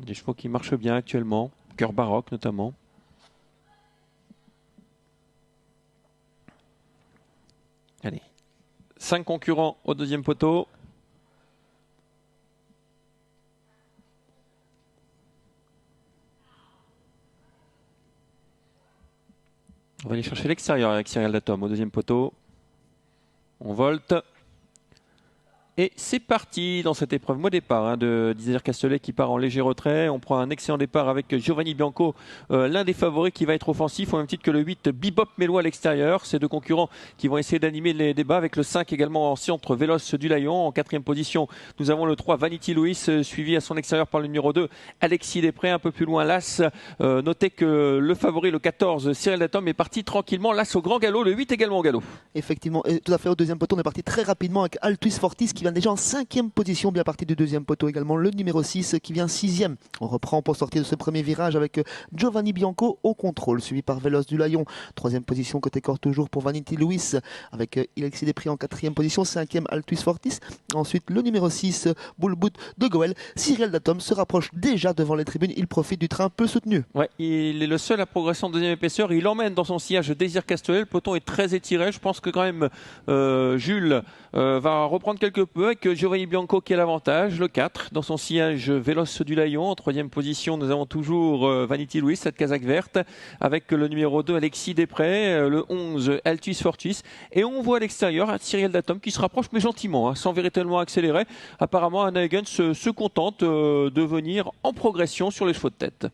Des chevaux qui marchent bien actuellement. Cœur baroque notamment. Allez. 5 concurrents au deuxième poteau. On va aller chercher l'extérieur avec Cyril Datom au deuxième poteau. On volte. Et c'est parti dans cette épreuve. Moi départ de Désir Castellet qui part en léger retrait. On prend un excellent départ avec Giovanni Bianco, l'un des favoris qui va être offensif, au même titre que le 8 Bebop Melo à l'extérieur. Ces deux concurrents qui vont essayer d'animer les débats avec le 5 également en centre Véloce du Layon. En quatrième position, nous avons le 3 Vanity Louis, suivi à son extérieur par le numéro 2 Alexis Després. Un peu plus loin, l'As. Notez que le favori, le 14 Cyril Datom, est parti tranquillement. L'As au grand galop, le 8 également au galop. Effectivement, et tout à fait au deuxième poteau, on est parti très rapidement avec Altus Fortis qui vient déjà en 5e position, bien parti du deuxième poteau également. Le numéro 6 qui vient 6e. On reprend pour sortir de ce premier virage avec Giovanni Bianco au contrôle, suivi par Véloce du Layon. 3e position côté corps toujours pour Vanity Louis avec Alexis Després en 4e position. 5e Altus Fortis. Ensuite le numéro 6 Boulbout de Goël. Cyril Datom se rapproche déjà devant les tribunes. Il profite du train peu soutenu. Ouais, il est le seul à progresser en deuxième épaisseur. Il emmène dans son sillage Désir Castellet. Le peloton est très étiré. Je pense que quand même Jules va reprendre quelque peu avec Giovanni Bianco qui a l'avantage. Le 4 dans son sillage Véloce du Layon. En 3e position, nous avons toujours Vanity Louis, cette casaque verte, avec le numéro 2 Alexis Després, le 11 Altus Fortis. Et on voit à l'extérieur Cyril Datom qui se rapproche mais gentiment, sans véritablement accélérer. Apparemment, Anna Hagen se contente de venir en progression sur les chevaux de tête.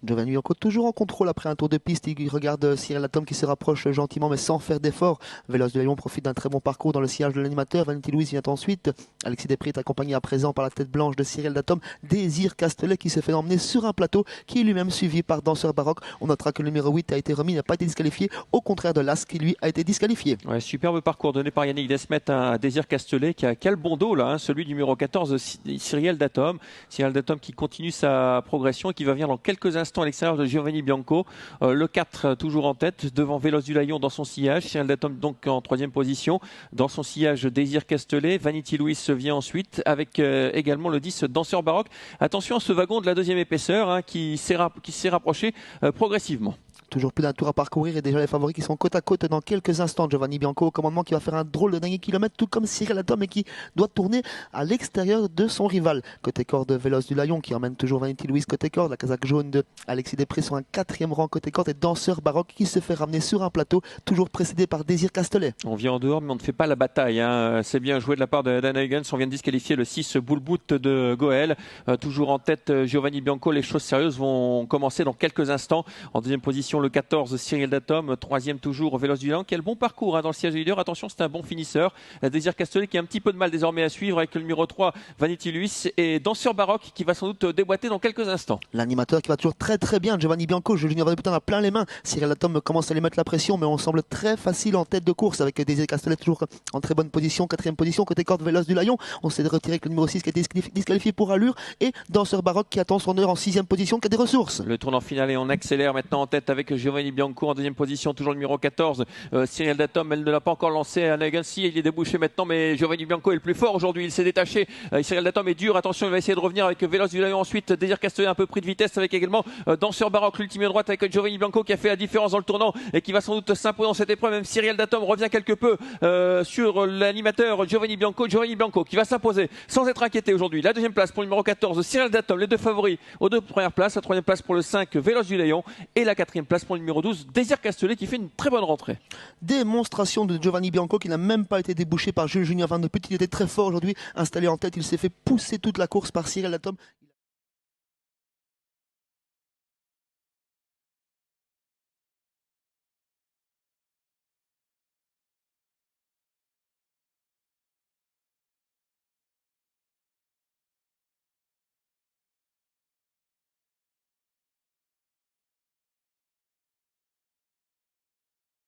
Giovanni Bianco toujours en contrôle après un tour de piste. Il regarde Cyril Datom qui se rapproche gentiment mais sans faire d'effort. Véloce du Layon profite d'un très bon parcours dans le sillage de l'animateur. Vanity Louis vient ensuite. Alexis Després est accompagné à présent par la tête blanche de Cyril Datom. Désir Castellet qui se fait emmener sur un plateau qui est lui-même suivi par Danseur Baroque. On notera que le numéro 8 a été remis, n'a pas été disqualifié, au contraire de l'As qui lui a été disqualifié. Ouais, superbe parcours donné par Yannick Desmet à Désir Castellet qui a quel bon dos là, celui du numéro 14 Cyril Datom. Cyril Datom qui continue sa progression et qui va venir dans quelques instants à l'extérieur de Giovanni Bianco. Le 4 toujours en tête devant Véloce du Layon dans son sillage. Cyril Datom donc en 3e position. Dans son sillage Désir Castellet. Vanity Louis vient ensuite avec également le 10 Danseur Baroque. Attention à ce wagon de la 2e épaisseur qui s'est rapproché progressivement. Toujours plus d'un tour à parcourir et déjà les favoris qui sont côte à côte dans quelques instants. Giovanni Bianco au commandement qui va faire un drôle de dernier kilomètre, tout comme Cyril Datom et qui doit tourner à l'extérieur de son rival. Côté corps de Véloce du Layon qui emmène toujours Vanity Louis côté corps. La casaque jaune de Alexis Després sur un 4e rang côté corps et Danseur Baroque qui se fait ramener sur un plateau, toujours précédé par Désir Castellet. On vient en dehors mais on ne fait pas la bataille. C'est bien joué de la part de Dan Huygens. On vient de disqualifier le 6 Boulbout de Goël. Toujours en tête Giovanni Bianco. Les choses sérieuses vont commencer dans quelques instants. En 2e position le 14 Cyril Datom, 3e toujours Véloce du Layon qui a le bon parcours dans le siège de leader. Attention, c'est un bon finisseur. Désir Castellet qui a un petit peu de mal désormais à suivre avec le numéro 3 Vanity Louis et Danseur Baroque qui va sans doute déboîter dans quelques instants. L'animateur qui va toujours très très bien. Giovanni Bianco, Junior Van a plein les mains. Cyril Datom commence à lui mettre la pression mais on semble très facile en tête de course avec Désir Castellet toujours en très bonne position, 4e position côté corde Véloce du Layon. On s'est retiré avec le numéro 6 qui a été disqualifié pour allure et Danseur Baroque qui attend son heure en 6e position qui a des ressources. Le tournant final et on accélère maintenant en tête avec Giovanni Bianco en 2e position, toujours le numéro 14 Cyril Datom. Elle ne l'a pas encore lancé à Nagansi, il est débouché maintenant mais Giovanni Bianco est le plus fort aujourd'hui, il s'est détaché. Cyril Datom est dur, attention il va essayer de revenir avec Véloce du Layon ensuite. Désir Castellet un peu pris de vitesse avec également Danseur Baroque, l'ultime droite avec Giovanni Bianco qui a fait la différence dans le tournant et qui va sans doute s'imposer dans cette épreuve. Même Cyril Datom revient quelque peu sur l'animateur Giovanni Bianco qui va s'imposer sans être inquiété aujourd'hui. La 2e place pour le numéro 14 Cyril Datom, les deux favoris aux 2 premières places. La 3e place pour le 5 Véloce du Layon et la 4e place pour le numéro 12 Désir Castellet qui fait une très bonne rentrée. Démonstration de Giovanni Bianco qui n'a même pas été débouché par Jules Junior Van de Petit. Il était très fort aujourd'hui, installé en tête, il s'est fait pousser toute la course par Cyril Datom.